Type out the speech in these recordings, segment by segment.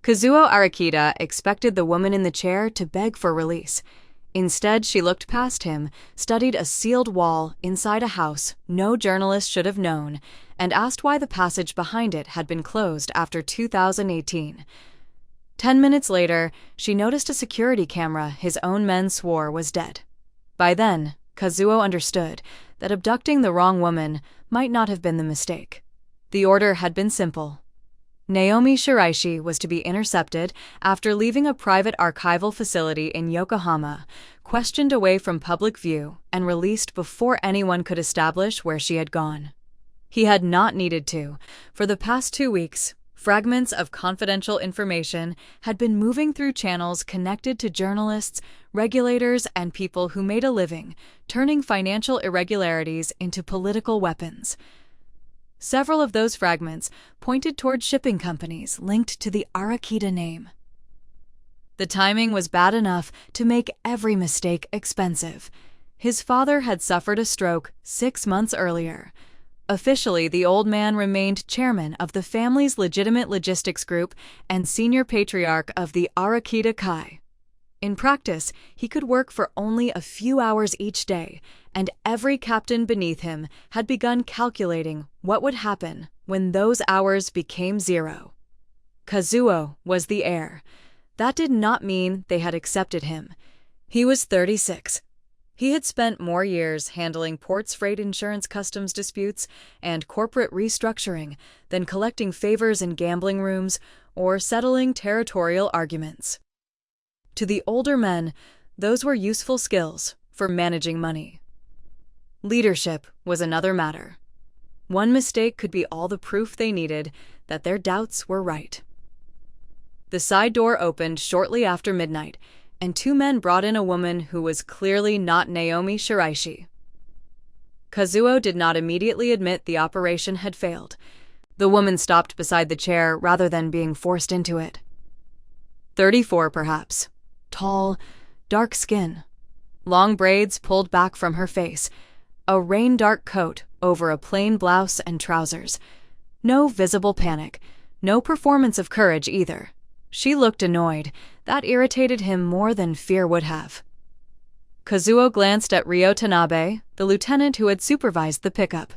Kazuo Arakita expected the woman in the chair to beg for release. Instead, she looked past him, studied a sealed wall inside a house no journalist should have known, and asked why the passage behind it had been closed after 2018. 10 minutes later, she noticed a security camera his own men swore was dead. By then, Kazuo understood that abducting the wrong woman might not have been the mistake. The order had been simple. Naomi Shiraishi was to be intercepted after leaving a private archival facility in Yokohama, questioned away from public view, and released before anyone could establish where she had gone. He had not needed to. For the past 2 weeks, fragments of confidential information had been moving through channels connected to journalists, regulators, and people who made a living, turning financial irregularities into political weapons. Several of those fragments pointed toward shipping companies linked to the Arakita name. The timing was bad enough to make every mistake expensive. His father had suffered a stroke 6 months earlier. Officially, the old man remained chairman of the family's legitimate logistics group and senior patriarch of the Arakita Kai. In practice, he could work for only a few hours each day, and every captain beneath him had begun calculating what would happen when those hours became zero. Kazuo was the heir. That did not mean they had accepted him. He was 36. He had spent more years handling ports freight insurance customs disputes and corporate restructuring than collecting favors in gambling rooms or settling territorial arguments. To the older men, those were useful skills for managing money. Leadership was another matter. One mistake could be all the proof they needed that their doubts were right. The side door opened shortly after midnight, and 2 men brought in a woman who was clearly not Naomi Shiraishi. Kazuo did not immediately admit the operation had failed. The woman stopped beside the chair rather than being forced into it. 34, perhaps. Tall, dark skin. Long braids pulled back from her face. A rain-dark coat over a plain blouse and trousers. No visible panic. No performance of courage either. She looked annoyed. That irritated him more than fear would have. Kazuo glanced at Ryo Tanabe, the lieutenant who had supervised the pickup.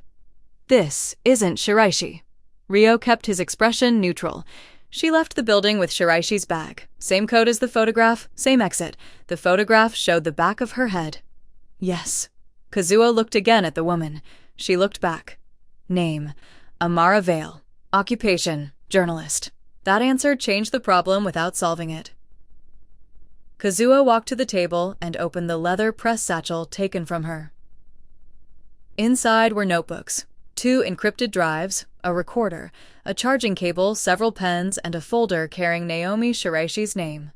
This isn't Shiraishi. Ryo kept his expression neutral. She left the building with Shiraishi's bag. Same code as the photograph, same exit. The photograph showed the back of her head. Yes. Kazuo looked again at the woman. She looked back. Name: Amara Vale. Occupation: journalist. That answer changed the problem without solving it. Kazuo walked to the table and opened the leather press satchel taken from her. Inside were notebooks, 2 encrypted drives, a recorder, a charging cable, several pens, and a folder carrying Naomi Shiraishi's name.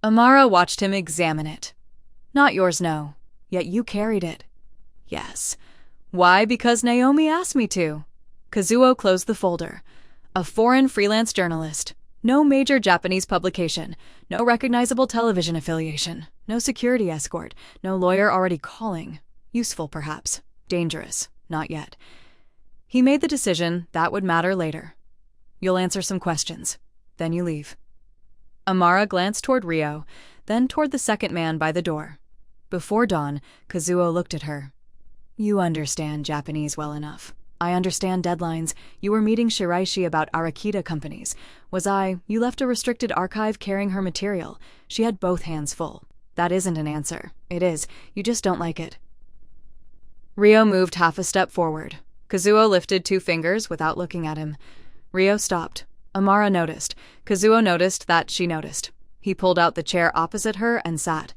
Amara watched him examine it. Not yours, no. Yet you carried it. Yes. Why? Because Naomi asked me to. Kazuo closed the folder. A foreign freelance journalist. No major Japanese publication. No recognizable television affiliation. No security escort. No lawyer already calling. Useful, perhaps. Dangerous. Not yet. He made the decision that would matter later. You'll answer some questions. Then you leave. Amara glanced toward Ryo, then toward the second man by the door. Before dawn, Kazuo looked at her. You understand Japanese well enough. I understand deadlines. You were meeting Shiraishi about Arakita companies. Was I? You left a restricted archive carrying her material. She had both hands full. That isn't an answer. It is. You just don't like it. Ryo moved half a step forward. Kazuo lifted 2 fingers without looking at him. Ryo stopped. Amara noticed. Kazuo noticed that she noticed. He pulled out the chair opposite her and sat.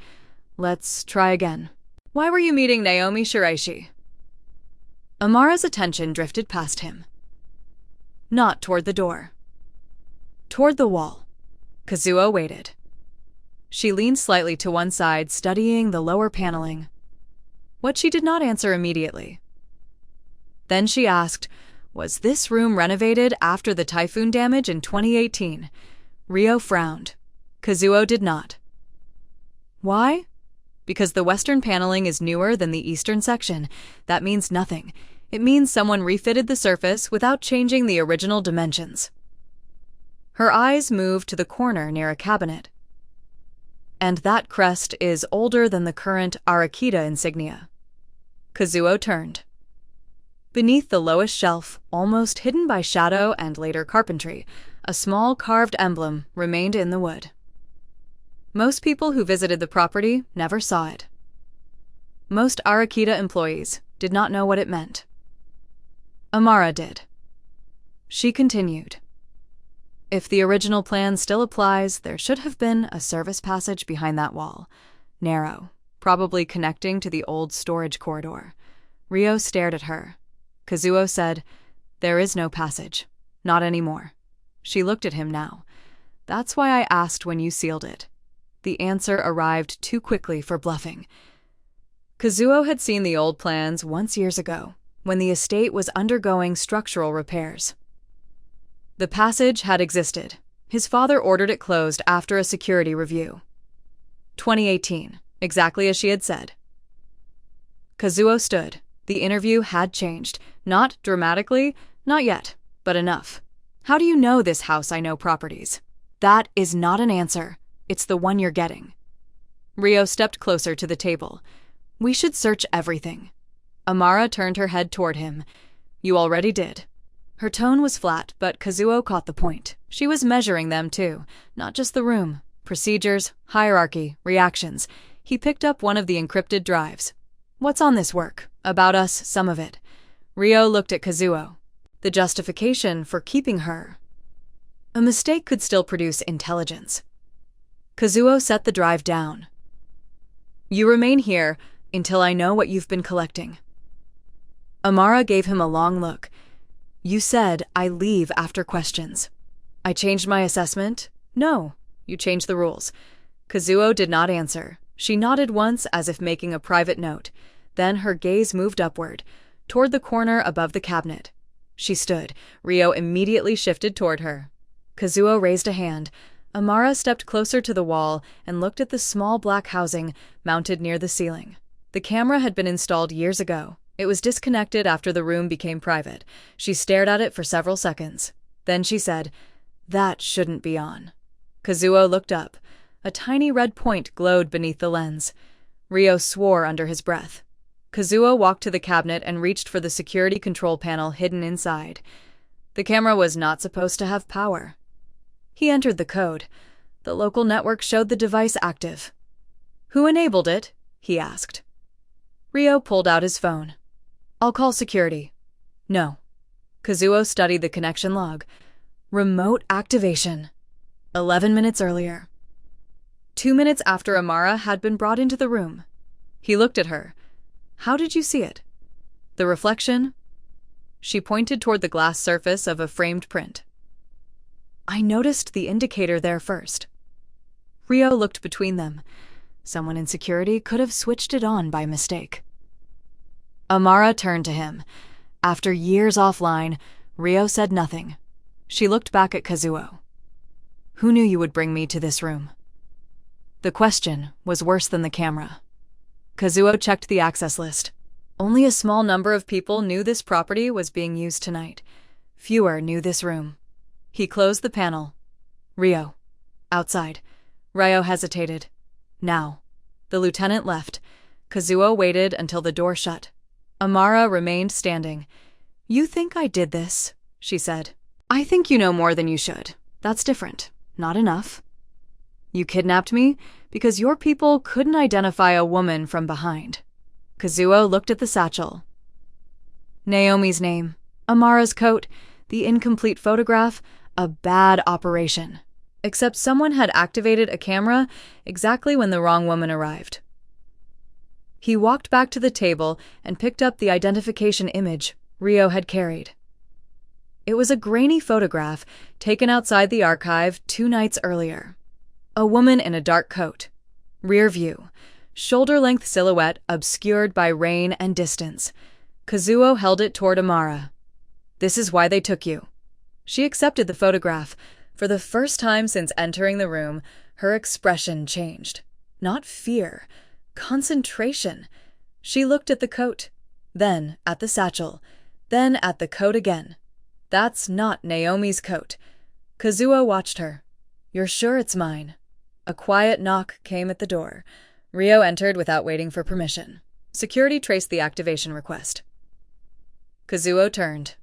Let's try again. Why were you meeting Naomi Shiraishi? Amara's attention drifted past him. Not toward the door. Toward the wall. Kazuo waited. She leaned slightly to one side, studying the lower paneling. What she did not answer immediately. Then she asked, was this room renovated after the typhoon damage in 2018? Ryo frowned. Kazuo did not. Why? Because the western paneling is newer than the eastern section. That means nothing. It means someone refitted the surface without changing the original dimensions. Her eyes moved to the corner near a cabinet. And that crest is older than the current Arakita insignia. Kazuo turned. Beneath the lowest shelf, almost hidden by shadow and later carpentry, a small carved emblem remained in the wood. Most people who visited the property never saw it. Most Arakita employees did not know what it meant. Amara did. She continued. If the original plan still applies, there should have been a service passage behind that wall. Narrow, probably connecting to the old storage corridor. Ryo stared at her. Kazuo said, "There is no passage. Not anymore." She looked at him now. "That's why I asked when you sealed it." The answer arrived too quickly for bluffing. Kazuo had seen the old plans once years ago, when the estate was undergoing structural repairs. The passage had existed. His father ordered it closed after a security review. 2018, exactly as she had said. Kazuo stood. The interview had changed. Not dramatically, not yet, but enough. "How do you know this house I know properties?" "That is not an answer. It's the one you're getting." Ryo stepped closer to the table. "We should search everything." Amara turned her head toward him. "You already did." Her tone was flat, but Kazuo caught the point. She was measuring them, too. Not just the room. Procedures, hierarchy, reactions. He picked up one of the encrypted drives. "What's on this work? About us, some of it." Ryo looked at Kazuo. The justification for keeping her. A mistake could still produce intelligence. Kazuo set the drive down. "You remain here until I know what you've been collecting." Amara gave him a long look. "You said I leave after questions." "I changed my assessment?" "No, you changed the rules." Kazuo did not answer. She nodded once as if making a private note. Then her gaze moved upward, toward the corner above the cabinet. She stood. Ryo immediately shifted toward her. Kazuo raised a hand. Amara stepped closer to the wall and looked at the small black housing mounted near the ceiling. The camera had been installed years ago. It was disconnected after the room became private. She stared at it for several seconds. Then she said, "That shouldn't be on." Kazuo looked up. A tiny red point glowed beneath the lens. Ryo swore under his breath. Kazuo walked to the cabinet and reached for the security control panel hidden inside. The camera was not supposed to have power. He entered the code. The local network showed the device active. "Who enabled it?" he asked. Ryo pulled out his phone. "I'll call security." "No." Kazuo studied the connection log. Remote activation. 11 minutes earlier. 2 minutes after Amara had been brought into the room. He looked at her. "How did you see it?" "The reflection?" She pointed toward the glass surface of a framed print. "I noticed the indicator there first." Ryo looked between them. Someone in security could have switched it on by mistake. Amara turned to him. After years offline, Ryo said nothing. She looked back at Kazuo. "Who knew you would bring me to this room?" The question was worse than the camera. Kazuo checked the access list. Only a small number of people knew this property was being used tonight. Fewer knew this room. He closed the panel. "Ryo." "Outside." Ryo hesitated. "Now." The lieutenant left. Kazuo waited until the door shut. Amara remained standing. "You think I did this," she said. "I think you know more than you should. That's different. Not enough." "You kidnapped me because your people couldn't identify a woman from behind." Kazuo looked at the satchel. Naomi's name, Amara's coat, the incomplete photograph, a bad operation. Except someone had activated a camera exactly when the wrong woman arrived. He walked back to the table and picked up the identification image Ryo had carried. It was a grainy photograph taken outside the archive 2 nights earlier. A woman in a dark coat. Rear view. Shoulder-length silhouette obscured by rain and distance. Kazuo held it toward Amara. "This is why they took you." She accepted the photograph. For the first time since entering the room, her expression changed. Not fear. Concentration. She looked at the coat, then at the satchel, then at the coat again. "That's not Naomi's coat." Kazuo watched her. "You're sure it's mine?" A quiet knock came at the door. Rio entered without waiting for permission. Security traced the activation request. Kazuo turned.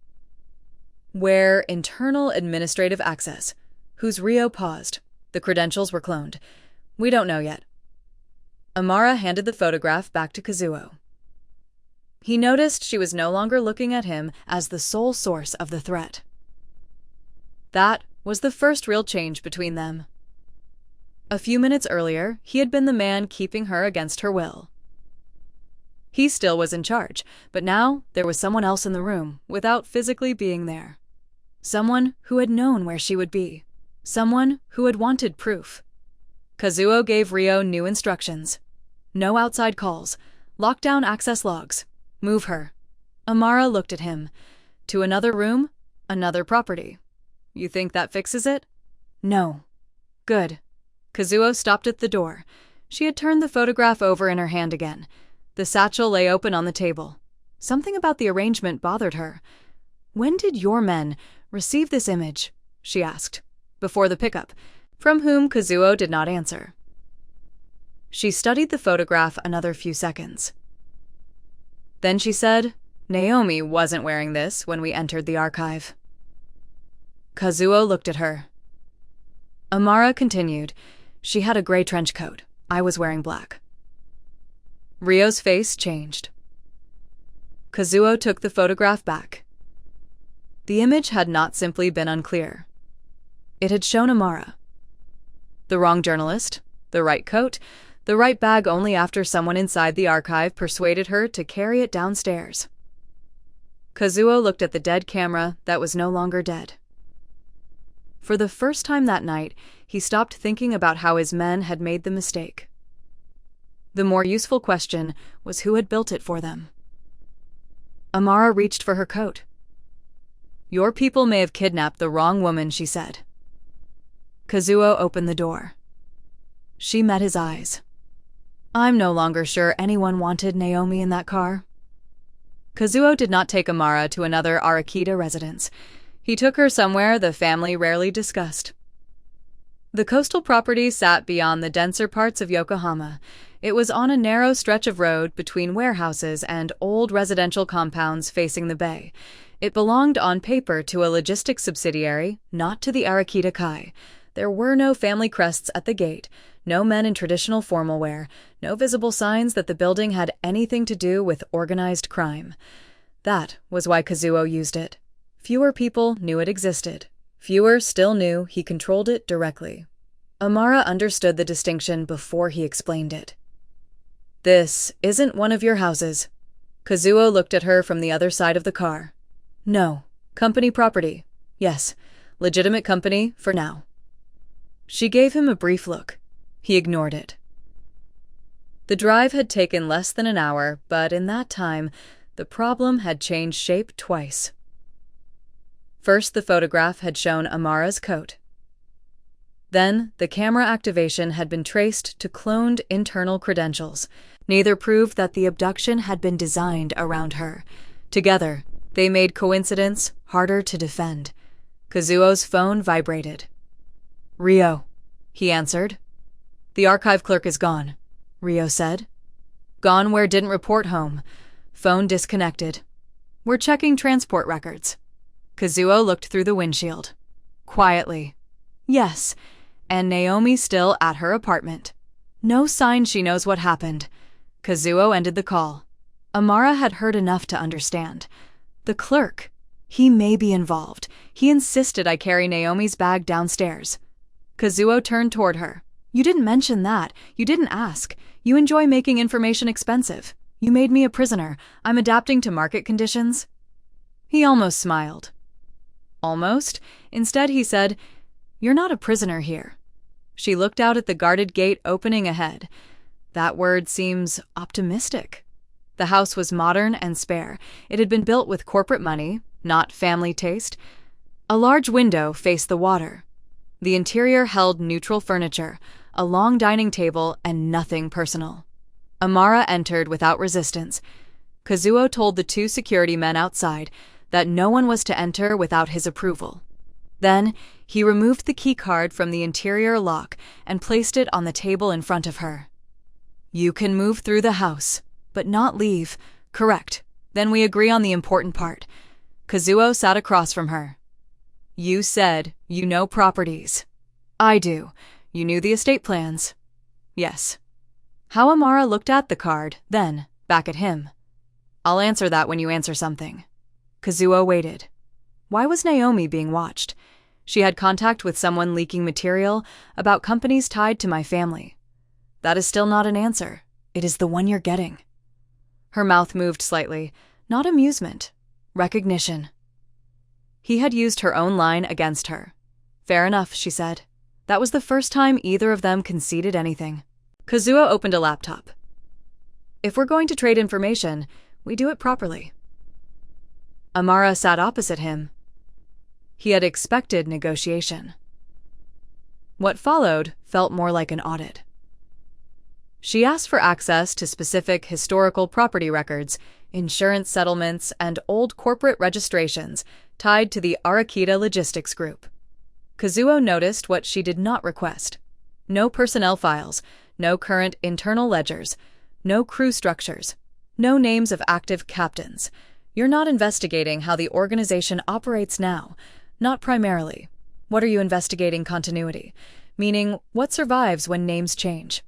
"Where internal administrative access?" Whose Rio paused. The credentials were cloned. "We don't know yet." Amara handed the photograph back to Kazuo. He noticed she was no longer looking at him as the sole source of the threat. That was the first real change between them. A few minutes earlier, he had been the man keeping her against her will. He still was in charge, but now there was someone else in the room without physically being there. Someone who had known where she would be. Someone who had wanted proof. Kazuo gave Rio new instructions. No outside calls. Lock down access logs. Move her. Amara looked at him. To another room? Another property. "You think that fixes it?" "No." "Good." Kazuo stopped at the door. She had turned the photograph over in her hand again. The satchel lay open on the table. Something about the arrangement bothered her. "When did your men receive this image?" she asked. "Before the pickup," from whom Kazuo did not answer. She studied the photograph another few seconds. Then she said, "Naomi wasn't wearing this when we entered the archive." Kazuo looked at her. Amara continued, "She had a gray trench coat. I was wearing black." Rio's face changed. Kazuo took the photograph back. The image had not simply been unclear. It had shown Amara. The wrong journalist, the right coat, the right bag only after someone inside the archive persuaded her to carry it downstairs. Kazuo looked at the dead camera that was no longer dead. For the first time that night, he stopped thinking about how his men had made the mistake. The more useful question was who had built it for them. Amara reached for her coat. "Your people may have kidnapped the wrong woman," she said. Kazuo opened the door. She met his eyes. "I'm no longer sure anyone wanted Naomi in that car." Kazuo did not take Amara to another Arakita residence. He took her somewhere the family rarely discussed. The coastal property sat beyond the denser parts of Yokohama. It was on a narrow stretch of road between warehouses and old residential compounds facing the bay. It belonged on paper to a logistics subsidiary, not to the Arakita Kai. There were no family crests at the gate, no men in traditional formal wear, no visible signs that the building had anything to do with organized crime. That was why Kazuo used it. Fewer people knew it existed. Fewer still knew he controlled it directly. Amara understood the distinction before he explained it. "This isn't one of your houses." Kazuo looked at her from the other side of the car. "No. Company property. Yes. Legitimate company for now." She gave him a brief look. He ignored it. The drive had taken less than an hour, but in that time, the problem had changed shape twice. First, the photograph had shown Amara's coat. Then, the camera activation had been traced to cloned internal credentials. Neither proved that the abduction had been designed around her. Together, they made coincidence harder to defend. Kazuo's phone vibrated. "Rio," he answered. "The archive clerk is gone," Rio said. "Gone where didn't report home. Phone disconnected. We're checking transport records." Kazuo looked through the windshield. Quietly. "Yes, and Naomi still at her apartment. No sign she knows what happened." Kazuo ended the call. Amara had heard enough to understand. The clerk. He may be involved. He insisted I carry Naomi's bag downstairs. Kazuo turned toward her. "You didn't mention that. You didn't ask. You enjoy making information expensive. You made me a prisoner. I'm adapting to market conditions." He almost smiled. Almost. Instead, he said, "You're not a prisoner here." She looked out at the guarded gate opening ahead. That word seems optimistic. The house was modern and spare. It had been built with corporate money, not family taste. A large window faced the water. The interior held neutral furniture, a long dining table, and nothing personal. Amara entered without resistance. Kazuo told the two security men outside that no one was to enter without his approval. Then, he removed the keycard from the interior lock and placed it on the table in front of her. You can move through the house, but not leave. Correct. Then we agree on the important part. Kazuo sat across from her. You said you know properties. I do. You knew the estate plans. Yes. How Amara looked at the card, then back at him. I'll answer that when you answer something. Kazuo waited. Why was Naomi being watched? She had contact with someone leaking material about companies tied to my family. That is still not an answer. It is the one you're getting. Her mouth moved slightly. Not amusement. Recognition. He had used her own line against her. Fair enough, she said. That was the first time either of them conceded anything. Kazuo opened a laptop. If we're going to trade information, we do it properly. Amara sat opposite him. He had expected negotiation. What followed felt more like an audit. She asked for access to specific historical property records, insurance settlements, and old corporate registrations tied to the Arakita Logistics Group. Kazuo noticed what she did not request. No personnel files, no current internal ledgers, no crew structures, no names of active captains. You're not investigating how the organization operates now, not primarily. What are you investigating? Continuity, meaning what survives when names change.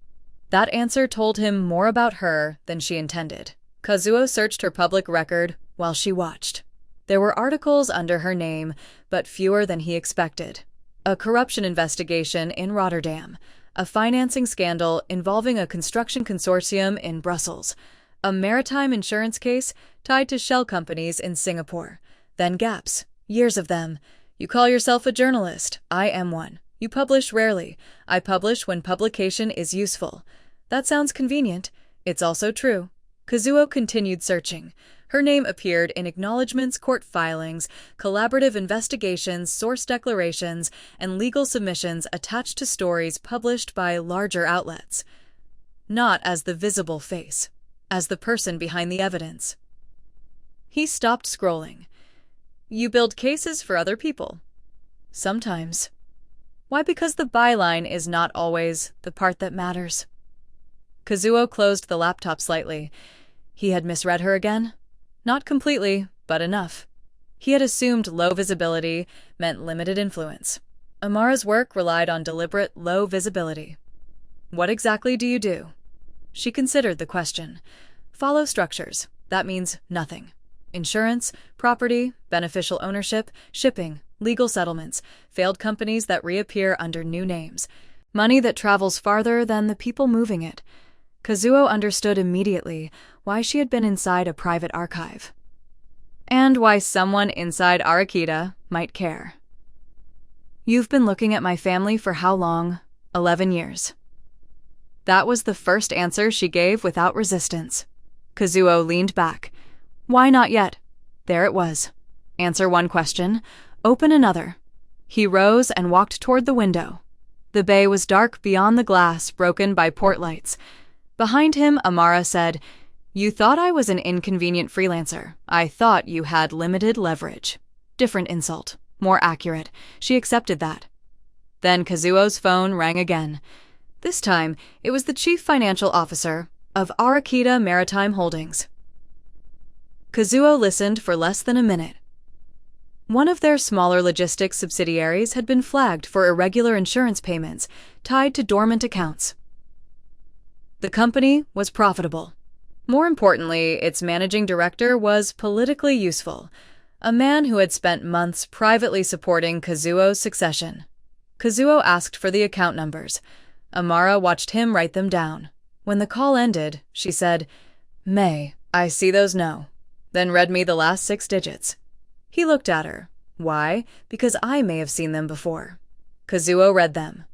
That answer told him more about her than she intended. Kazuo searched her public record while she watched. There were articles under her name, but fewer than he expected. A corruption investigation in Rotterdam, a financing scandal involving a construction consortium in Brussels, a maritime insurance case tied to shell companies in Singapore, then gaps, years of them. You call yourself a journalist. I am one. You publish rarely. I publish when publication is useful. That sounds convenient. It's also true. Kazuo continued searching. Her name appeared in acknowledgments, court filings, collaborative investigations, source declarations, and legal submissions attached to stories published by larger outlets. Not as the visible face, as the person behind the evidence. He stopped scrolling. You build cases for other people. Sometimes. Why? Because the byline is not always the part that matters. Kazuo closed the laptop slightly. He had misread her again? Not completely, but enough. He had assumed low visibility meant limited influence. Amara's work relied on deliberate low visibility. What exactly do you do? She considered the question. Follow structures. That means nothing. Insurance, property, beneficial ownership, shipping, legal settlements, failed companies that reappear under new names, money that travels farther than the people moving it. Kazuo understood immediately why she had been inside a private archive. And why someone inside Arakita might care. You've been looking at my family for how long? 11 years. That was the first answer she gave without resistance. Kazuo leaned back. Why not yet? There it was. Answer one question, open another. He rose and walked toward the window. The bay was dark beyond the glass, broken by port lights. Behind him, Amara said, You thought I was an inconvenient freelancer. I thought you had limited leverage. Different insult. More accurate. She accepted that. Then Kazuo's phone rang again. This time, it was the chief financial officer of Arakita Maritime Holdings. Kazuo listened for less than a minute. One of their smaller logistics subsidiaries had been flagged for irregular insurance payments tied to dormant accounts. The company was profitable. More importantly, its managing director was politically useful, a man who had spent months privately supporting Kazuo's succession. Kazuo asked for the account numbers. Amara watched him write them down. When the call ended, she said, May, I see those no. Then read me the last 6 digits. He looked at her. Why? Because I may have seen them before. Kazuo read them.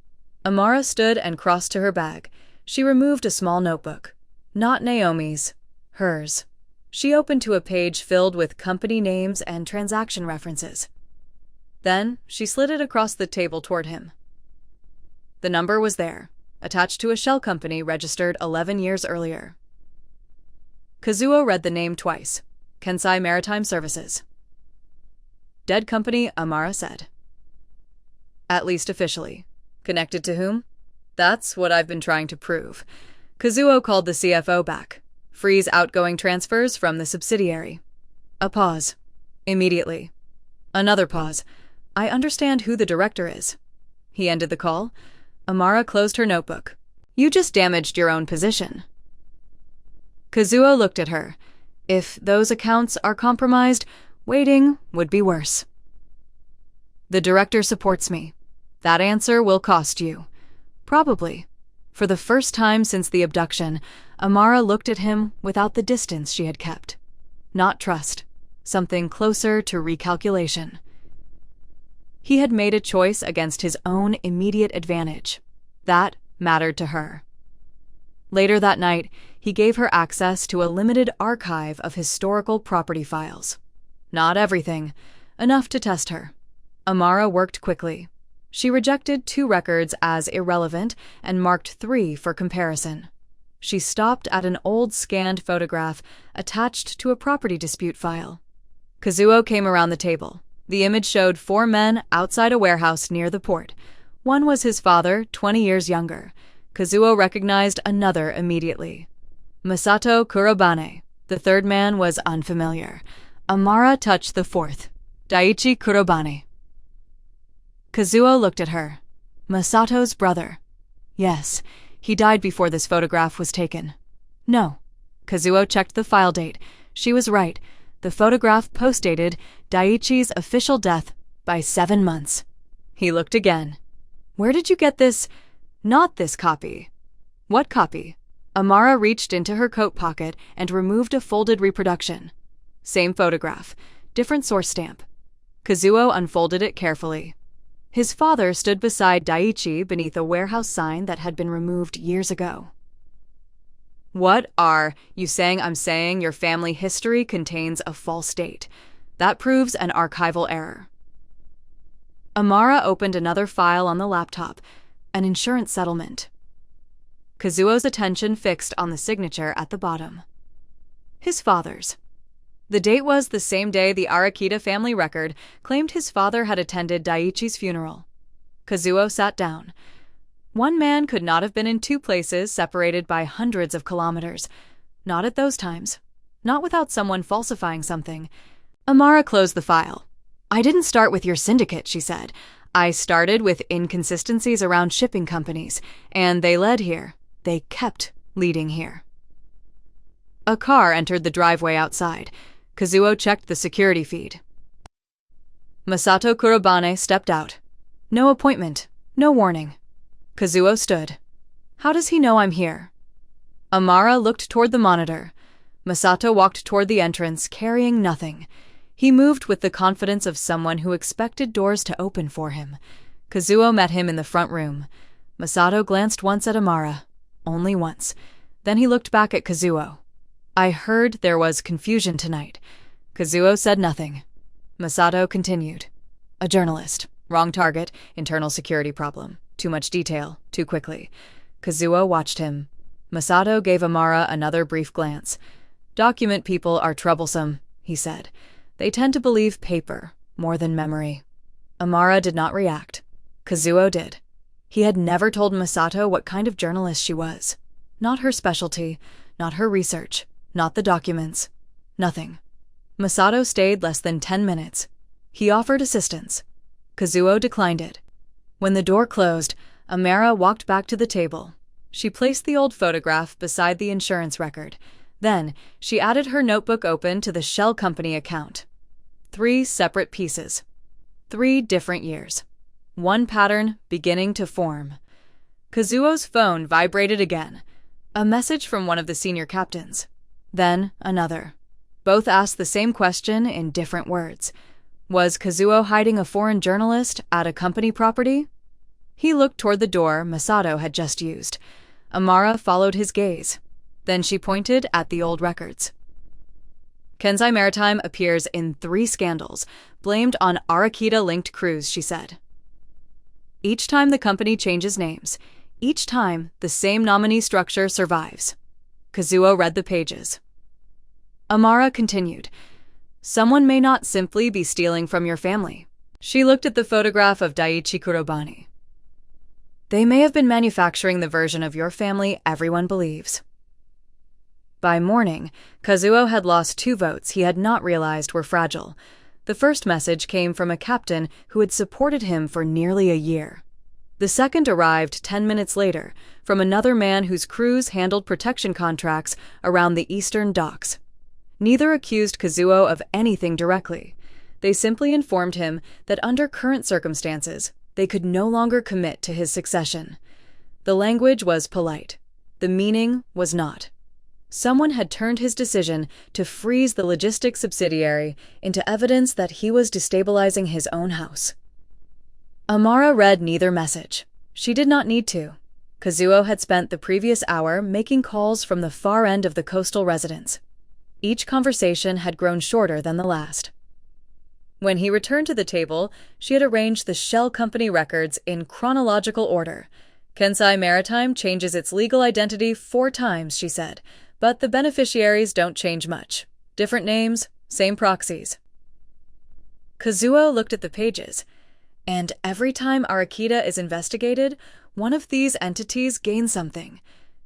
Amara stood and crossed to her bag. She removed a small notebook. Not Naomi's. Hers. She opened to a page filled with company names and transaction references. Then she slid it across the table toward him. The number was there, attached to a shell company registered 11 years earlier. Kazuo read the name twice. Kensai Maritime Services. Dead company, Amara said. At least officially. Connected to whom? That's what I've been trying to prove. Kazuo called the CFO back. Freeze outgoing transfers from the subsidiary. A pause. Immediately. Another pause. I understand who the director is. He ended the call. Amara closed her notebook. You just damaged your own position. Kazuo looked at her. If those accounts are compromised, waiting would be worse. The director supports me. That answer will cost you. Probably. For the first time since the abduction, Amara looked at him without the distance she had kept. Not trust. Something closer to recalculation. He had made a choice against his own immediate advantage. That mattered to her. Later that night, he gave her access to a limited archive of historical property files. Not everything. Enough to test her. Amara worked quickly. She rejected 2 records as irrelevant and marked 3 for comparison. She stopped at an old scanned photograph attached to a property dispute file. Kazuo came around the table. The image showed 4 men outside a warehouse near the port. One was his father, 20 years younger. Kazuo recognized another immediately. Masato Kurobane. The third man was unfamiliar. Amara touched the 4th. Daiichi Kurobane. Kazuo looked at her. Masato's brother. Yes, he died before this photograph was taken. No. Kazuo checked the file date. She was right. The photograph postdated Daiichi's official death by 7 months. He looked again. Where did you get this? Not this copy. What copy? Amara reached into her coat pocket and removed a folded reproduction. Same photograph. Different source stamp. Kazuo unfolded it carefully. His father stood beside Daiichi beneath a warehouse sign that had been removed years ago. What are you saying? I'm saying your family history contains a false date. That proves an archival error. Amara opened another file on the laptop, an insurance settlement. Kazuo's attention fixed on the signature at the bottom. His father's. The date was the same day the Arakita family record claimed his father had attended Daiichi's funeral. Kazuo sat down. One man could not have been in 2 places separated by hundreds of kilometers. Not at those times. Not without someone falsifying something. Amara closed the file. I didn't start with your syndicate, she said. I started with inconsistencies around shipping companies, and they led here. They kept leading here. A car entered the driveway outside. Kazuo checked the security feed. Masato Kurobane stepped out. No appointment. No warning. Kazuo stood. How does he know I'm here? Amara looked toward the monitor. Masato walked toward the entrance, carrying nothing. He moved with the confidence of someone who expected doors to open for him. Kazuo met him in the front room. Masato glanced once at Amara. Only once. Then he looked back at Kazuo. I heard there was confusion tonight. Kazuo said nothing. Masato continued. A journalist. Wrong target. Internal security problem. Too much detail. Too quickly. Kazuo watched him. Masato gave Amara another brief glance. Document people are troublesome, he said. They tend to believe paper more than memory. Amara did not react. Kazuo did. He had never told Masato what kind of journalist she was. Not her specialty. Not her research. Not the documents. Nothing. Masato stayed less than 10 minutes. He offered assistance. Kazuo declined it. When the door closed, Amara walked back to the table. She placed the old photograph beside the insurance record. Then, she added her notebook open to the shell company account. 3 separate pieces. 3 different years. One pattern beginning to form. Kazuo's phone vibrated again. A message from one of the senior captains. Then another. Both asked the same question in different words. Was Kazuo hiding a foreign journalist at a company property? He looked toward the door Masato had just used. Amara followed his gaze. Then she pointed at the old records. Kensai Maritime appears in 3 scandals, blamed on Arakita-linked crews, she said. Each time the company changes names, each time the same nominee structure survives. Kazuo read the pages. Amara continued. Someone may not simply be stealing from your family. She looked at the photograph of Daiichi Kurobani. They may have been manufacturing the version of your family everyone believes. By morning, Kazuo had lost 2 votes he had not realized were fragile. The first message came from a captain who had supported him for nearly a year. The second arrived 10 minutes later from another man whose crews handled protection contracts around the eastern docks. Neither accused Kazuo of anything directly. They simply informed him that under current circumstances, they could no longer commit to his succession. The language was polite. The meaning was not. Someone had turned his decision to freeze the logistics subsidiary into evidence that he was destabilizing his own house. Amara read neither message. She did not need to. Kazuo had spent the previous hour making calls from the far end of the coastal residence. Each conversation had grown shorter than the last. When he returned to the table, she had arranged the shell company records in chronological order. Kensai Maritime changes its legal identity 4 times, she said, but the beneficiaries don't change much. Different names, same proxies. Kazuo looked at the pages, and every time Arakita is investigated, one of these entities gains something.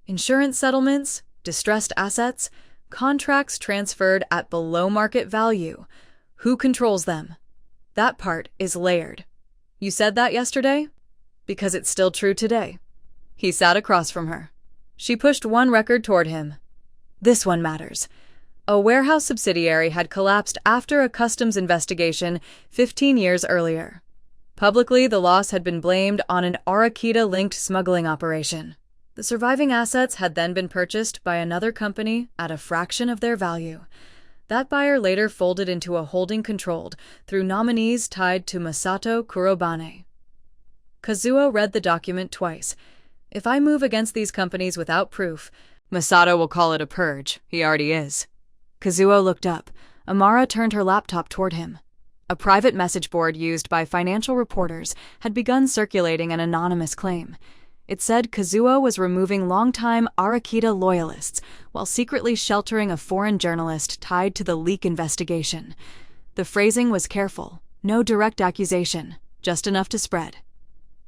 Insurance settlements, distressed assets, contracts transferred at below market value. Who controls them? That part is layered. You said that yesterday? Because it's still true today. He sat across from her. She pushed one record toward him. This one matters. A warehouse subsidiary had collapsed after a customs investigation 15 years earlier. Publicly, the loss had been blamed on an Arakita-linked smuggling operation. The surviving assets had then been purchased by another company at a fraction of their value. That buyer later folded into a holding controlled through nominees tied to Masato Kurobane. Kazuo read the document twice. If I move against these companies without proof, Masato will call it a purge. He already is. Kazuo looked up. Amara turned her laptop toward him. A private message board used by financial reporters had begun circulating an anonymous claim. It said Kazuo was removing longtime Arakita loyalists while secretly sheltering a foreign journalist tied to the leak investigation. The phrasing was careful. No direct accusation, just enough to spread.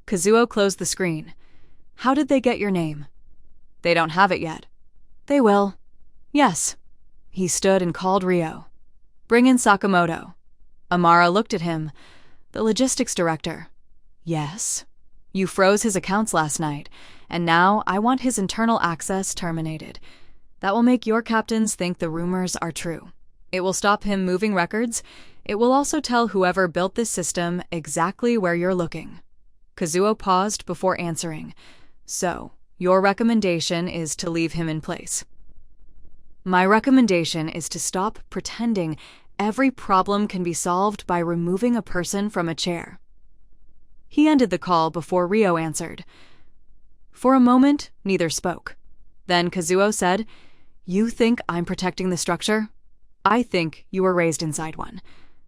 Kazuo closed the screen. How did they get your name? They don't have it yet. They will. Yes. He stood and called Rio. Bring in Sakamoto. Amara looked at him. The logistics director. Yes. You froze his accounts last night, and now I want his internal access terminated. That will make your captains think the rumors are true. It will stop him moving records. It will also tell whoever built this system exactly where you're looking. Kazuo paused before answering. So, your recommendation is to leave him in place. My recommendation is to stop pretending every problem can be solved by removing a person from a chair. He ended the call before Rio answered. For a moment, neither spoke. Then Kazuo said, You think I'm protecting the structure? I think you were raised inside one.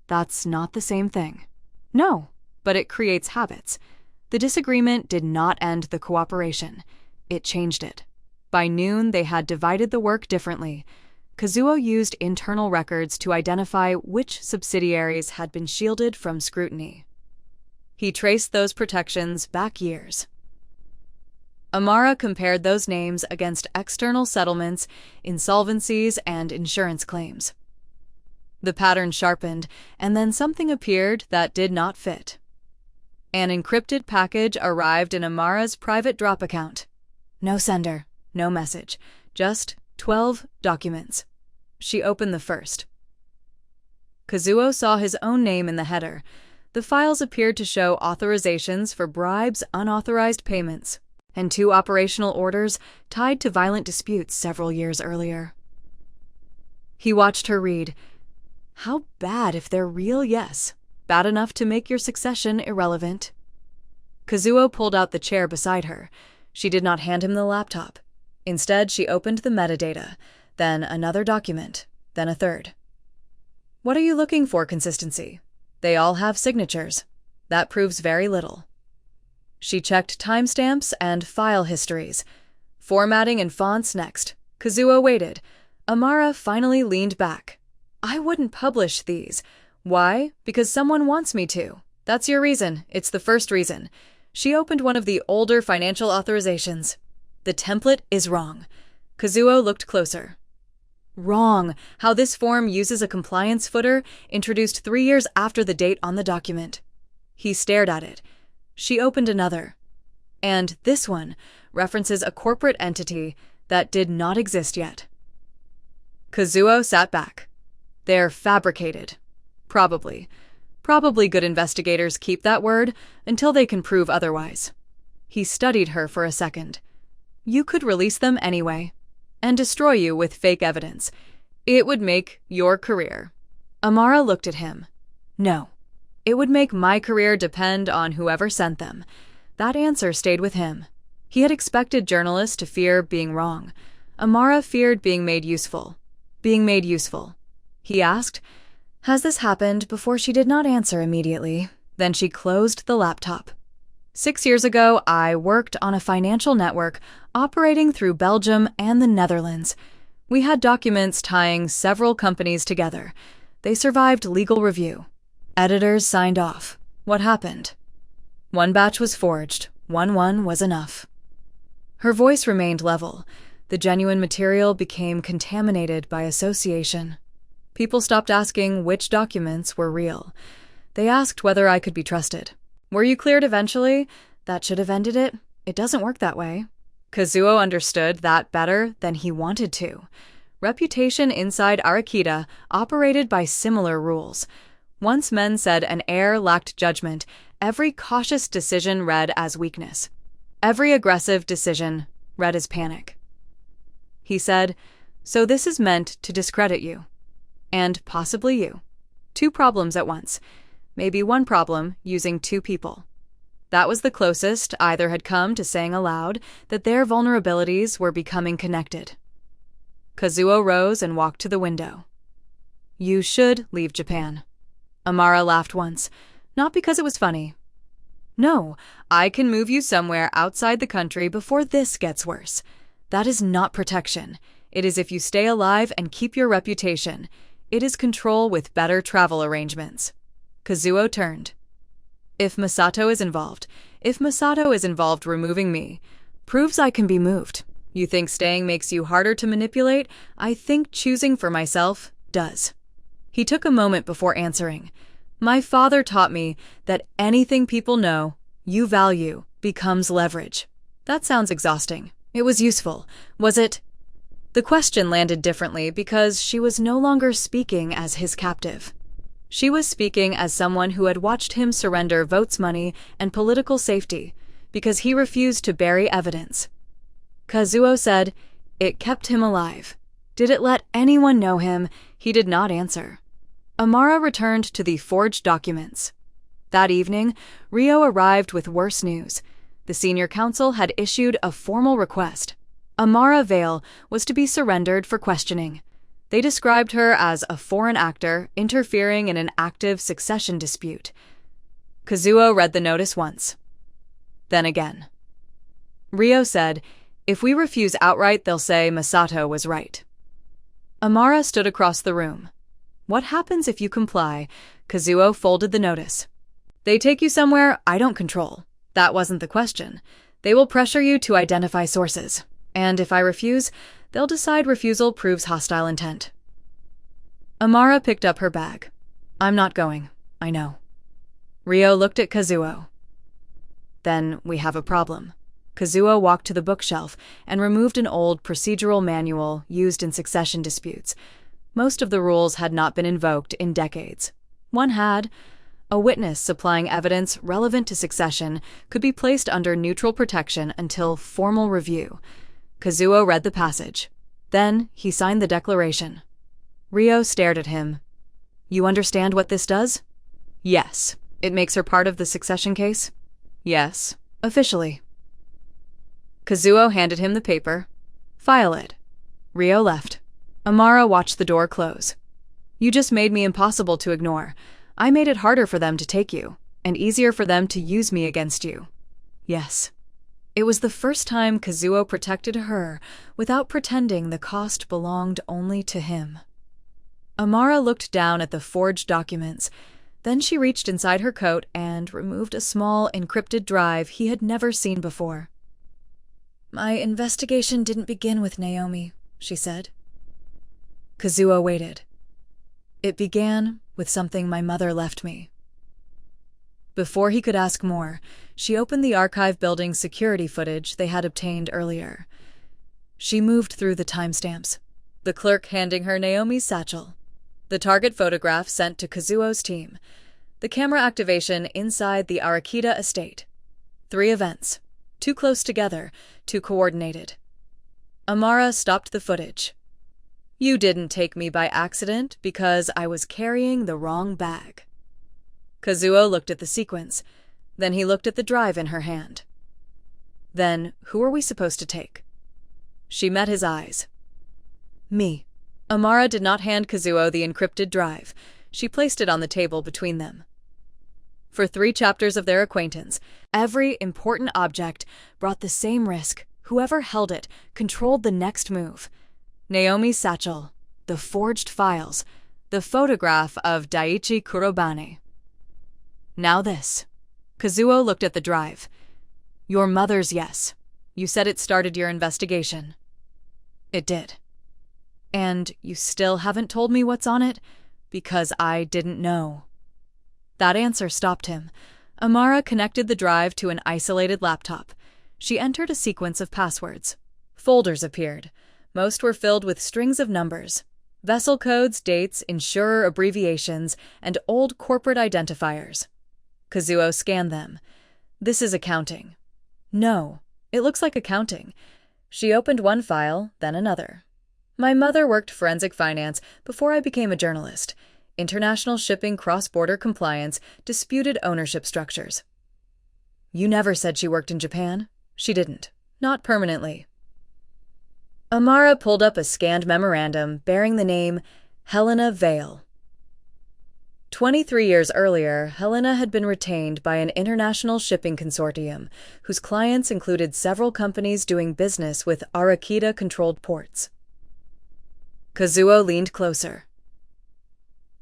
That's not the same thing. No, but it creates habits. The disagreement did not end the cooperation. It changed it. By noon, they had divided the work differently. Kazuo used internal records to identify which subsidiaries had been shielded from scrutiny. He traced those protections back years. Amara compared those names against external settlements, insolvencies, and insurance claims. The pattern sharpened, and then something appeared that did not fit. An encrypted package arrived in Amara's private drop account. No sender, no message, just 12 documents. She opened the first. Kazuo saw his own name in the header. The files appeared to show authorizations for bribes, unauthorized payments, and 2 operational orders tied to violent disputes several years earlier. He watched her read. How bad if they're real? Yes. Bad enough to make your succession irrelevant. Kazuo pulled out the chair beside her. She did not hand him the laptop. Instead, she opened the metadata, then another document, then a third. What are you looking for, consistency? They all have signatures. That proves very little. She checked timestamps and file histories. Formatting and fonts next. Kazuo waited. Amara finally leaned back. I wouldn't publish these. Why? Because someone wants me to. That's your reason. It's the first reason. She opened one of the older financial authorizations. The template is wrong. Kazuo looked closer. Wrong. How this form uses a compliance footer introduced 3 years after the date on the document. He stared at it. She opened another. And this one references a corporate entity that did not exist yet. Kazuo sat back. They're fabricated. Probably. Probably good investigators keep that word until they can prove otherwise. He studied her for a second. You could release them anyway, and destroy you with fake evidence. It would make your career. Amara looked at him. No. It would make my career depend on whoever sent them. That answer stayed with him. He had expected journalists to fear being wrong. Amara feared being made useful. Being made useful. He asked, "Has this happened?" Before she did not answer immediately. Then she closed the laptop. 6 years ago, I worked on a financial network operating through Belgium and the Netherlands. We had documents tying several companies together. They survived legal review. Editors signed off. What happened? One batch was forged. 1-1 was enough. Her voice remained level. The genuine material became contaminated by association. People stopped asking which documents were real. They asked whether I could be trusted. Were you cleared eventually? That should have ended it. It doesn't work that way. Kazuo understood that better than he wanted to. Reputation inside Arakita operated by similar rules. Once men said an heir lacked judgment, every cautious decision read as weakness. Every aggressive decision read as panic. He said, "So this is meant to discredit you. And possibly you. 2 problems at once. Maybe 1 problem using 2 people." That was the closest either had come to saying aloud that their vulnerabilities were becoming connected. Kazuo rose and walked to the window. "You should leave Japan." Amara laughed once, not because it was funny. "No, I can move you somewhere outside the country before this gets worse. That is not protection. It is if you stay alive and keep your reputation. It is control with better travel arrangements." Kazuo turned. If Masato is involved removing me, proves I can be moved. You think staying makes you harder to manipulate? I think choosing for myself does. He took a moment before answering. My father taught me that anything people know, you value, becomes leverage. That sounds exhausting. It was useful. Was it? The question landed differently because she was no longer speaking as his captive. She was speaking as someone who had watched him surrender votes money and political safety because he refused to bury evidence. Kazuo said, "It kept him alive." Did it let anyone know him? He did not answer. Amara returned to the forged documents. That evening, Rio arrived with worse news. The senior counsel had issued a formal request. Amara Vale was to be surrendered for questioning. They described her as a foreign actor interfering in an active succession dispute. Kazuo read the notice once. Then again. Rio said, "If we refuse outright, they'll say Masato was right." Amara stood across the room. "What happens if you comply?" Kazuo folded the notice. "They take you somewhere I don't control. That wasn't the question. They will pressure you to identify sources. And if I refuse, they'll decide refusal proves hostile intent." Amara picked up her bag. "I'm not going. I know." Rio looked at Kazuo. "Then we have a problem." Kazuo walked to the bookshelf and removed an old procedural manual used in succession disputes. Most of the rules had not been invoked in decades. One had. A witness supplying evidence relevant to succession could be placed under neutral protection until formal review. Kazuo read the passage. Then he signed the declaration. Rio stared at him. "You understand what this does?" "Yes." "It makes her part of the succession case?" "Yes." "Officially." Kazuo handed him the paper. "File it." Rio left. Amara watched the door close. "You just made me impossible to ignore. I made it harder for them to take you, and easier for them to use me against you." Yes. It was the first time Kazuo protected her without pretending the cost belonged only to him. Amara looked down at the forged documents. Then she reached inside her coat and removed a small, encrypted drive he had never seen before. "My investigation didn't begin with Naomi," she said. Kazuo waited. "It began with something my mother left me." Before he could ask more, she opened the archive building's security footage they had obtained earlier. She moved through the timestamps, the clerk handing her Naomi's satchel, the target photograph sent to Kazuo's team, the camera activation inside the Arakita estate. 3 events, too close together, too coordinated. Amara stopped the footage. "You didn't take me by accident because I was carrying the wrong bag." Kazuo looked at the sequence. Then he looked at the drive in her hand. "Then who are we supposed to take?" She met his eyes. "Me." Amara did not hand Kazuo the encrypted drive. She placed it on the table between them. For 3 chapters of their acquaintance, every important object brought the same risk. Whoever held it controlled the next move. Naomi's satchel, the forged files, the photograph of Daiichi Kurobane. Now this. Kazuo looked at the drive. "Your mother's yes. You said it started your investigation." "It did." "And you still haven't told me what's on it?" "Because I didn't know." That answer stopped him. Amara connected the drive to an isolated laptop. She entered a sequence of passwords. Folders appeared. Most were filled with strings of numbers. Vessel codes, dates, insurer abbreviations, and old corporate identifiers. Kazuo scanned them. "This is accounting." "No, it looks like accounting." She opened one file, then another. "My mother worked forensic finance before I became a journalist. International shipping, cross-border compliance, disputed ownership structures." "You never said she worked in Japan?" "She didn't. Not permanently." Amara pulled up a scanned memorandum bearing the name Helena Vale. 23 years earlier, Helena had been retained by an international shipping consortium whose clients included several companies doing business with Arakita-controlled ports. Kazuo leaned closer.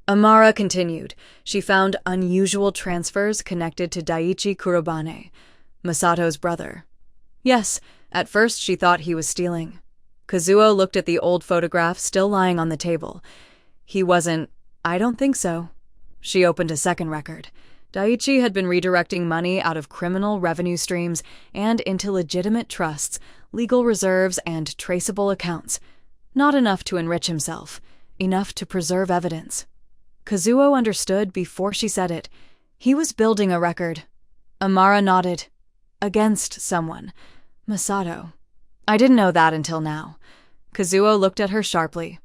Amara continued. She found unusual transfers connected to Daiichi Kurobane, Masato's brother. Yes, at first she thought he was stealing. Kazuo looked at the old photograph still lying on the table. He wasn't. "I don't think so." She opened a second record. Daiichi had been redirecting money out of criminal revenue streams and into legitimate trusts, legal reserves, and traceable accounts. Not enough to enrich himself, enough to preserve evidence. Kazuo understood before she said it. He was building a record. Amara nodded. Against someone. Masato. "I didn't know that until now." Kazuo looked at her sharply.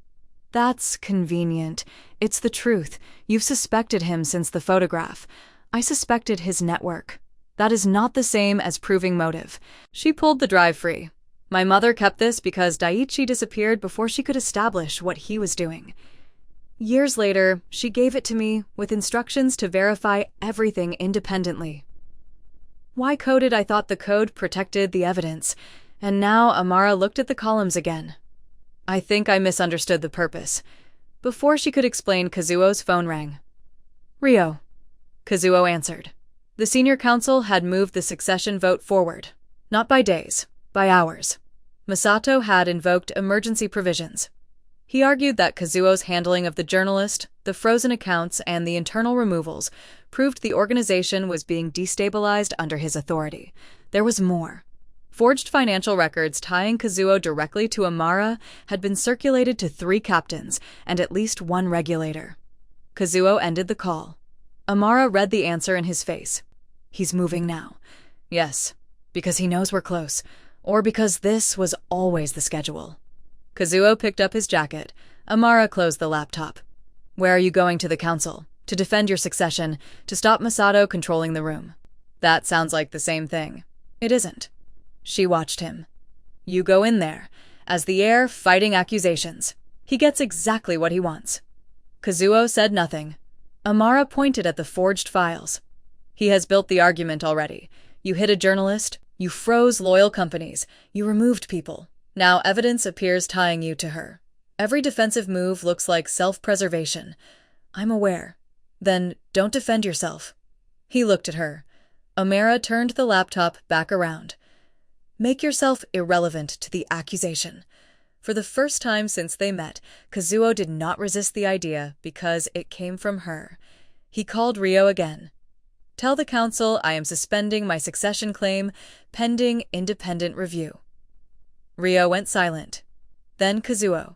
"That's convenient. It's the truth. You've suspected him since the photograph. I suspected his network. That is not the same as proving motive." She pulled the drive free. "My mother kept this because Daiichi disappeared before she could establish what he was doing. Years later, she gave it to me with instructions to verify everything independently. Why coded? I thought the code protected the evidence. And now Amara looked at the columns again. I think I misunderstood the purpose." Before she could explain, Kazuo's phone rang. "Rio." Kazuo answered. The senior council had moved the succession vote forward. Not by days, by hours. Masato had invoked emergency provisions. He argued that Kazuo's handling of the journalist, the frozen accounts, and the internal removals proved the organization was being destabilized under his authority. There was more. Forged financial records tying Kazuo directly to Amara had been circulated to 3 captains and at least 1 regulator. Kazuo ended the call. Amara read the answer in his face. He's moving now. Yes, because he knows we're close, or because this was always the schedule. Kazuo picked up his jacket. Amara closed the laptop. "Where are you going to the council? To defend your succession, to stop Masato controlling the room." "That sounds like the same thing." "It isn't." She watched him. "You go in there, as the heir fighting accusations. He gets exactly what he wants." Kazuo said nothing. Amara pointed at the forged files. "He has built the argument already. You hit a journalist, you froze loyal companies, you removed people. Now evidence appears tying you to her. Every defensive move looks like self-preservation. I'm aware. Then don't defend yourself. He looked at her. Amara turned the laptop back around. Make yourself irrelevant to the accusation. For the first time since they met, Kazuo did not resist the idea because it came from her. He called Rio again. Tell the council I am suspending my succession claim pending independent review. Rio went silent. Then Kazuo.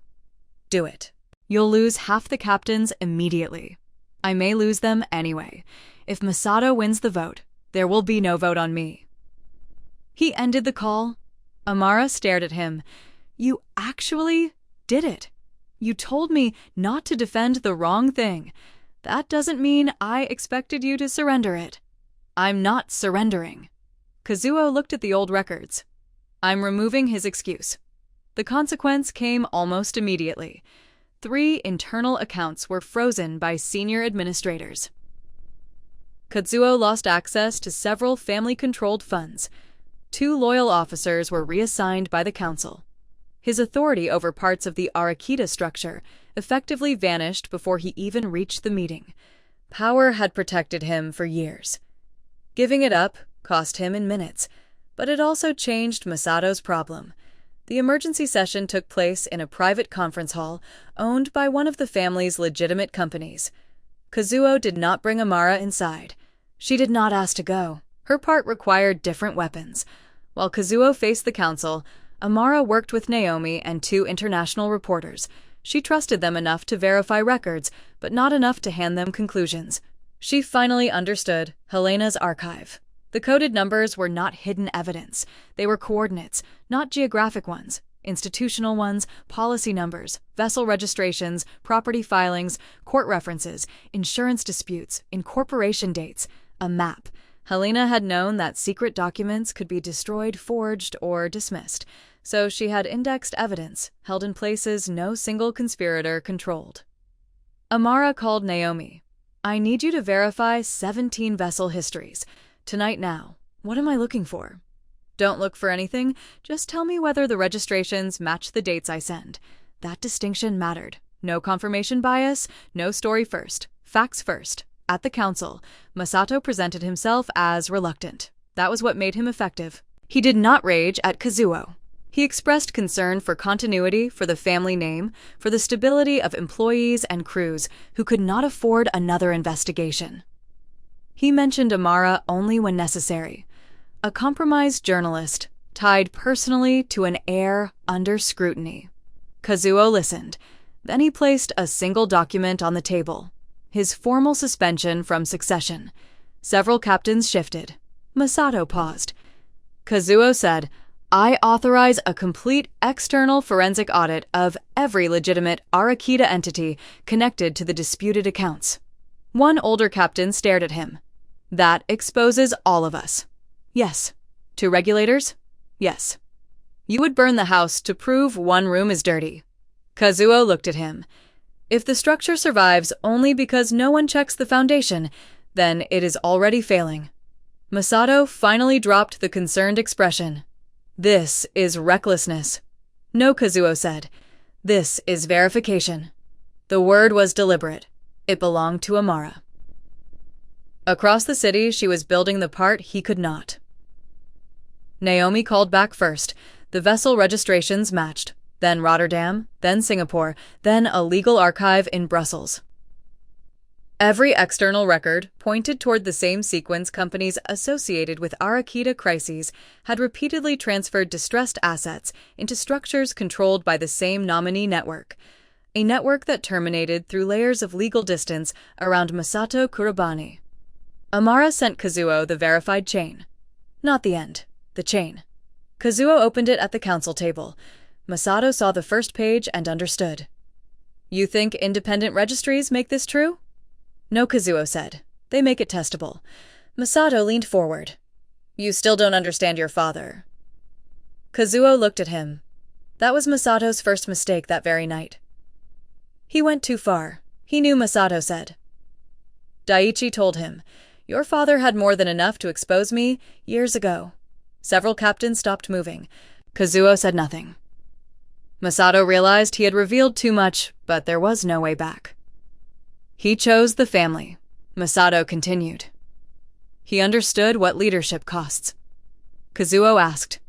Do it. You'll lose half the captains immediately. I may lose them anyway. If Masato wins the vote, there will be no vote on me. He ended the call. Amara stared at him. You actually did it. You told me not to defend the wrong thing. That doesn't mean I expected you to surrender it. I'm not surrendering. Kazuo looked at the old records. I'm removing his excuse. The consequence came almost immediately. 3 internal accounts were frozen by senior administrators. Kazuo lost access to several family-controlled funds. 2 loyal officers were reassigned by the council. His authority over parts of the Arakita structure effectively vanished before he even reached the meeting. Power had protected him for years. Giving it up cost him in minutes, but it also changed Masato's problem. The emergency session took place in a private conference hall owned by one of the family's legitimate companies. Kazuo did not bring Amara inside. She did not ask to go. Her part required different weapons. While Kazuo faced the council, Amara worked with Naomi and 2 international reporters. She trusted them enough to verify records, but not enough to hand them conclusions. She finally understood Helena's archive. The coded numbers were not hidden evidence. They were coordinates, not geographic ones. Institutional ones, policy numbers, vessel registrations, property filings, court references, insurance disputes, incorporation dates, a map. Helena had known that secret documents could be destroyed, forged, or dismissed, so she had indexed evidence, held in places no single conspirator controlled. Amara called Naomi. I need you to verify 17 vessel histories. Tonight now. What am I looking for? Don't look for anything, just tell me whether the registrations match the dates I send. That distinction mattered. No confirmation bias, no story first, facts first. At the council, Masato presented himself as reluctant. That was what made him effective. He did not rage at Kazuo. He expressed concern for continuity, for the family name, for the stability of employees and crews who could not afford another investigation. He mentioned Amara only when necessary. A compromised journalist, tied personally to an heir under scrutiny. Kazuo listened. Then he placed a single document on the table. His formal suspension from succession. Several captains shifted. Masato paused. Kazuo said, I authorize a complete external forensic audit of every legitimate Arakita entity connected to the disputed accounts. One older captain stared at him. That exposes all of us. Yes. To regulators? Yes. You would burn the house to prove one room is dirty. Kazuo looked at him. If the structure survives only because no one checks the foundation, then it is already failing. Masato finally dropped the concerned expression. This is recklessness. No, Kazuo said. This is verification. The word was deliberate. It belonged to Amara. Across the city, she was building the part he could not. Naomi called back first. The vessel registrations matched. Then Rotterdam, then Singapore, then a legal archive in Brussels. Every external record pointed toward the same sequence companies associated with Arakita crises had repeatedly transferred distressed assets into structures controlled by the same nominee network, a network that terminated through layers of legal distance around Masato Kurobani. Amara sent Kazuo the verified chain. Not the end, the chain. Kazuo opened it at the council table. Masato saw the first page and understood. You think independent registries make this true? No, Kazuo said. They make it testable. Masato leaned forward. You still don't understand your father. Kazuo looked at him. That was Masato's first mistake that very night. He went too far. He knew, Masato said. Daiichi told him, Your father had more than enough to expose me years ago. Several captains stopped moving. Kazuo said nothing. Masato realized he had revealed too much, but there was no way back. He chose the family. Masato continued. He understood what leadership costs. Kazuo asked.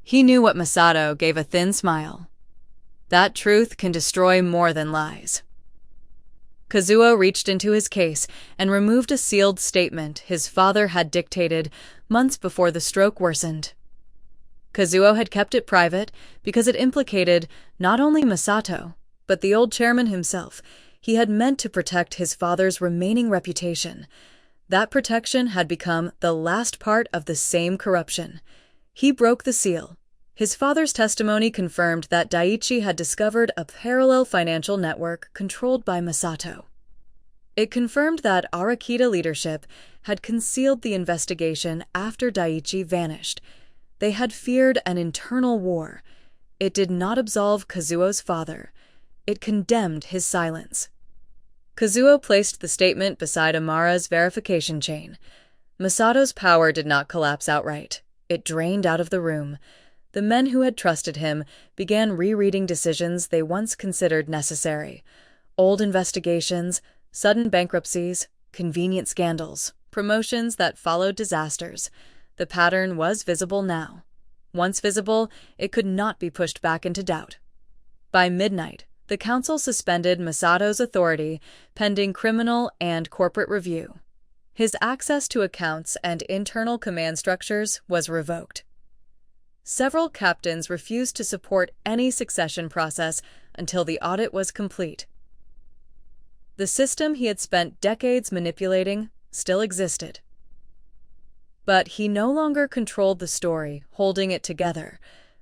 He knew what Masato gave a thin smile. That truth can destroy more than lies. Kazuo reached into his case and removed a sealed statement his father had dictated months before the stroke worsened. Kazuo had kept it private because it implicated not only Masato, but the old chairman himself. He had meant to protect his father's remaining reputation. That protection had become the last part of the same corruption. He broke the seal. His father's testimony confirmed that Daiichi had discovered a parallel financial network controlled by Masato. It confirmed that Arakita leadership had concealed the investigation after Daiichi vanished. They had feared an internal war. It did not absolve Kazuo's father. It condemned his silence. Kazuo placed the statement beside Amara's verification chain. Masato's power did not collapse outright. It drained out of the room. The men who had trusted him began rereading decisions they once considered necessary. Old investigations, sudden bankruptcies, convenient scandals, promotions that followed disasters. The pattern was visible now. Once visible, it could not be pushed back into doubt. By midnight, the council suspended Masato's authority pending criminal and corporate review. His access to accounts and internal command structures was revoked. Several captains refused to support any succession process until the audit was complete. The system he had spent decades manipulating still existed. But he no longer controlled the story, holding it together.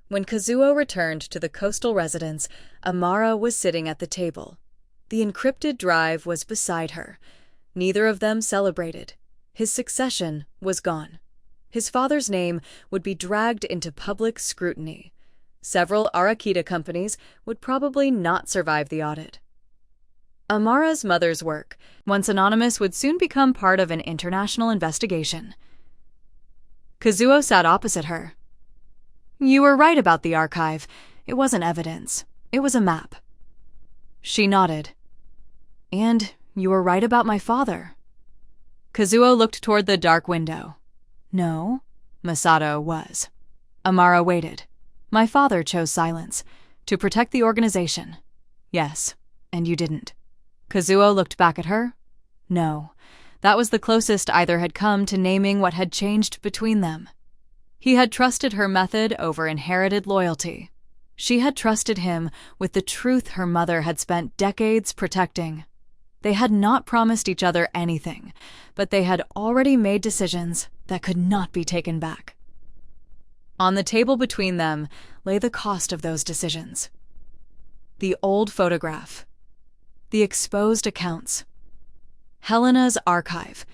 When Kazuo returned to the coastal residence, Amara was sitting at the table. The encrypted drive was beside her. Neither of them celebrated. His succession was gone. His father's name would be dragged into public scrutiny. Several Arakita companies would probably not survive the audit. Amara's mother's work, once anonymous, would soon become part of an international investigation. Kazuo sat opposite her. You were right about the archive. It wasn't evidence. It was a map. She nodded. And you were right about my father. Kazuo looked toward the dark window. No, Masato was. Amara waited. My father chose silence. To protect the organization. Yes, and you didn't. Kazuo looked back at her. No, that was the closest either had come to naming what had changed between them. He had trusted her method over inherited loyalty. She had trusted him with the truth her mother had spent decades protecting. They had not promised each other anything, but they had already made decisions that could not be taken back. On the table between them lay the cost of those decisions. The old photograph. The exposed accounts. Helena's archive.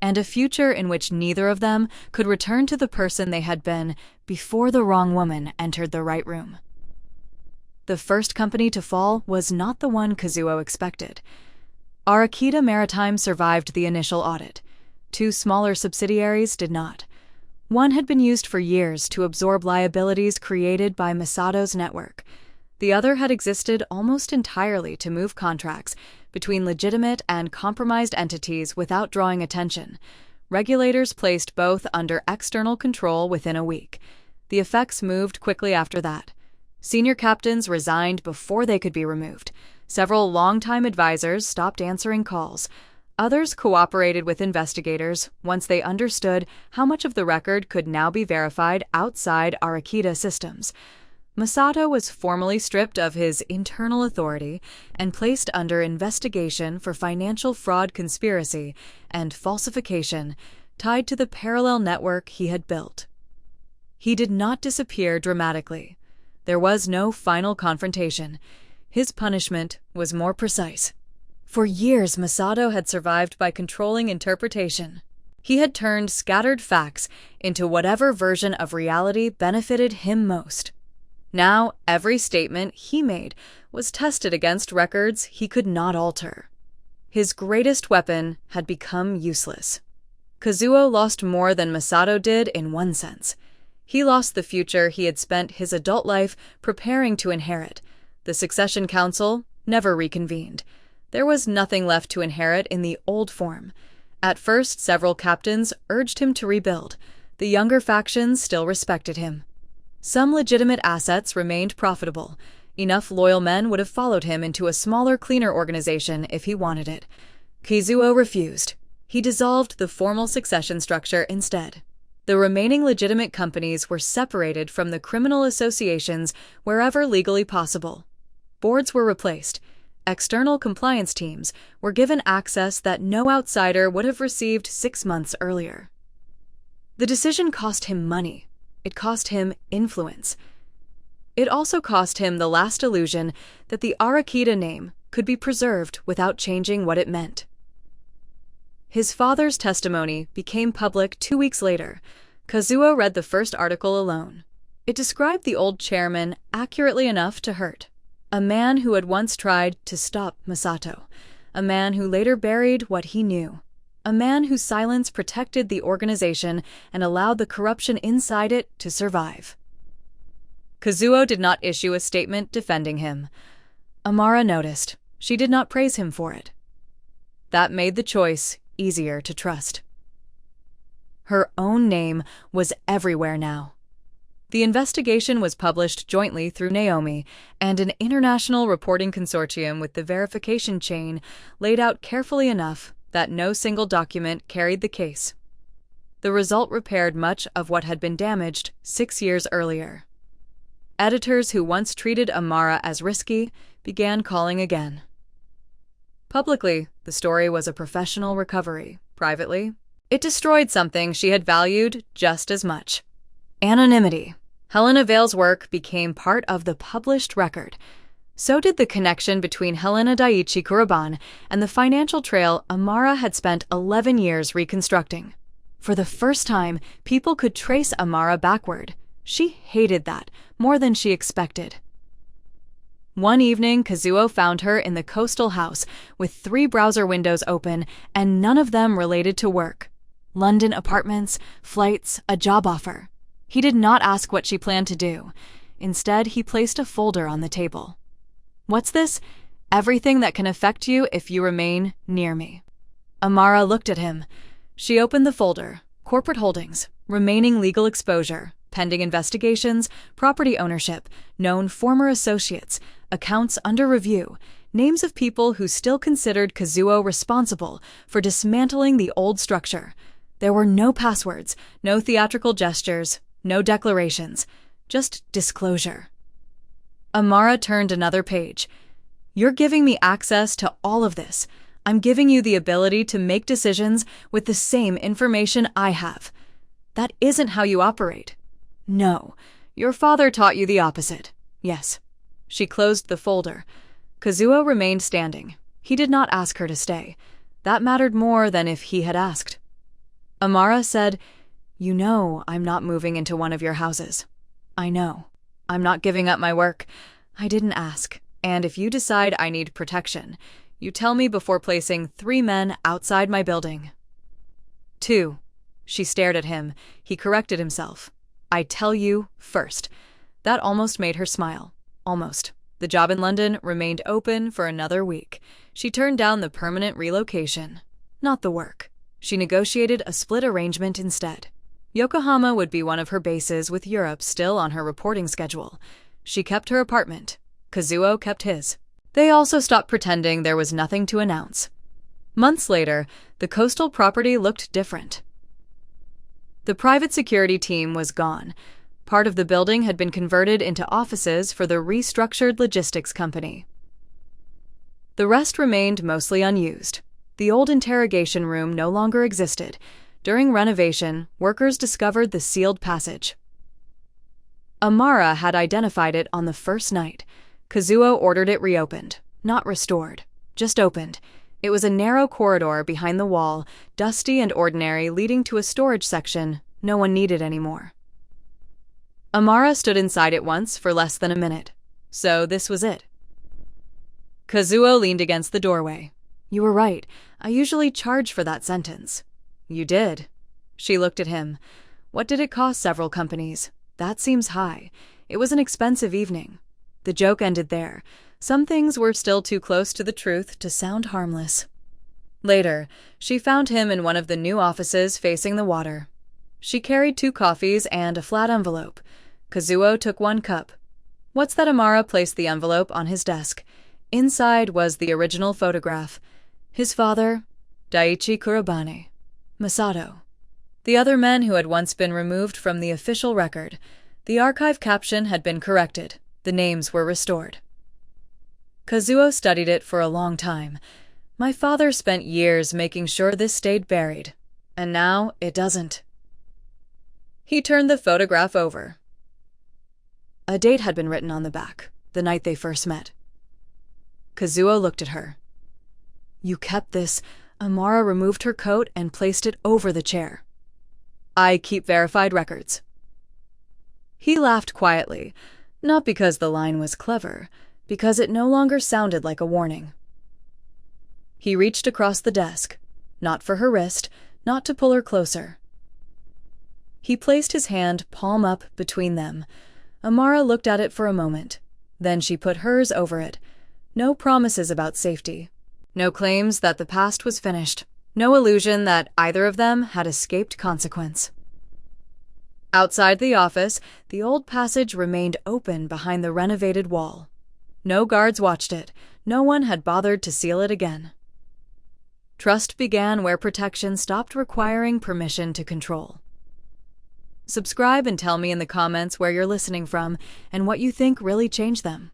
And a future in which neither of them could return to the person they had been before the wrong woman entered the right room. The first company to fall was not the one Kazuo expected. Arakita Maritime survived the initial audit. 2 smaller subsidiaries did not. One had been used for years to absorb liabilities created by Masato's network. The other had existed almost entirely to move contracts between legitimate and compromised entities without drawing attention. Regulators placed both under external control within a week. The effects moved quickly after that. Senior captains resigned before they could be removed. Several longtime advisors stopped answering calls. Others cooperated with investigators once they understood how much of the record could now be verified outside Arakita systems. Masato was formally stripped of his internal authority and placed under investigation for financial fraud, conspiracy, and falsification tied to the parallel network he had built. He did not disappear dramatically. There was no final confrontation. His punishment was more precise. For years, Masato had survived by controlling interpretation. He had turned scattered facts into whatever version of reality benefited him most. Now, every statement he made was tested against records he could not alter. His greatest weapon had become useless. Kazuo lost more than Masato did in one sense. He lost the future he had spent his adult life preparing to inherit. The Succession Council never reconvened. There was nothing left to inherit in the old form. At first, several captains urged him to rebuild. The younger factions still respected him. Some legitimate assets remained profitable. Enough loyal men would have followed him into a smaller, cleaner organization if he wanted it. Kazuo refused. He dissolved the formal succession structure instead. The remaining legitimate companies were separated from the criminal associations wherever legally possible. Boards were replaced. External compliance teams were given access that no outsider would have received 6 months earlier. The decision cost him money. It cost him influence. It also cost him the last illusion that the Arakita name could be preserved without changing what it meant. His father's testimony became public 2 weeks later. Kazuo read the first article alone. It described the old chairman accurately enough to hurt. A man who had once tried to stop Masato. A man who later buried what he knew. A man whose silence protected the organization and allowed the corruption inside it to survive. Kazuo did not issue a statement defending him. Amara noticed. She did not praise him for it. That made the choice easier to trust. Her own name was everywhere now. The investigation was published jointly through Naomi, and an international reporting consortium with the verification chain laid out carefully enough that no single document carried the case. The result repaired much of what had been damaged 6 years earlier. Editors who once treated Amara as risky began calling again. Publicly, the story was a professional recovery. Privately, it destroyed something she had valued just as much. Anonymity. Helena Vale's work became part of the published record. So did the connection between Helena Daiichi Kuraban and the financial trail Amara had spent 11 years reconstructing. For the first time, people could trace Amara backward. She hated that more than she expected. One evening, Kazuo found her in the coastal house with 3 browser windows open and none of them related to work. London apartments, flights, a job offer. He did not ask what she planned to do. Instead, he placed a folder on the table. "What's this? Everything that can affect you if you remain near me." Amara looked at him. She opened the folder. Corporate holdings, remaining legal exposure, pending investigations, property ownership, known former associates, accounts under review, names of people who still considered Kazuo responsible for dismantling the old structure. There were no passwords, no theatrical gestures, no declarations, just disclosure. Amara turned another page. "You're giving me access to all of this. I'm giving you the ability to make decisions with the same information I have. That isn't how you operate." "No, your father taught you the opposite." "Yes." She closed the folder. Kazuo remained standing. He did not ask her to stay. That mattered more than if he had asked. Amara said, "You know I'm not moving into one of your houses." "I know. I'm not giving up my work. I didn't ask. And if you decide I need protection, you tell me before placing 3 men outside my building." 2. She stared at him. He corrected himself. "I tell you first." That almost made her smile. Almost. The job in London remained open for another week. She turned down the permanent relocation. Not the work. She negotiated a split arrangement instead. Yokohama would be one of her bases with Europe still on her reporting schedule. She kept her apartment. Kazuo kept his. They also stopped pretending there was nothing to announce. Months later, the coastal property looked different. The private security team was gone. Part of the building had been converted into offices for the restructured logistics company. The rest remained mostly unused. The old interrogation room no longer existed. During renovation, workers discovered the sealed passage. Amara had identified it on the first night. Kazuo ordered it reopened, not restored, just opened. It was a narrow corridor behind the wall, dusty and ordinary, leading to a storage section no one needed anymore. Amara stood inside it once for less than a minute. So this was it. Kazuo leaned against the doorway. "You were right. I usually charge for that sentence." "You did." She looked at him. "What did it cost several companies? That seems high. It was an expensive evening." The joke ended there. Some things were still too close to the truth to sound harmless. Later, she found him in one of the new offices facing the water. She carried 2 coffees and a flat envelope. Kazuo took 1 cup. What's that? Amara placed the envelope on his desk. Inside was the original photograph. His father, Daiichi Kurobane, Masato. The other men who had once been removed from the official record. The archive caption had been corrected. The names were restored. Kazuo studied it for a long time. My father spent years making sure this stayed buried, and now it doesn't. He turned the photograph over. A date had been written on the back, the night they first met. Kazuo looked at her. You kept this. Amara removed her coat and placed it over the chair. I keep verified records. He laughed quietly, not because the line was clever, because it no longer sounded like a warning. He reached across the desk, not for her wrist, not to pull her closer. He placed his hand palm up between them. Amara looked at it for a moment. Then she put hers over it. No promises about safety. No claims that the past was finished. No illusion that either of them had escaped consequence. Outside the office, the old passage remained open behind the renovated wall. No guards watched it. No one had bothered to seal it again. Trust began where protection stopped requiring permission to control. Subscribe and tell me in the comments where you're listening from and what you think really changed them.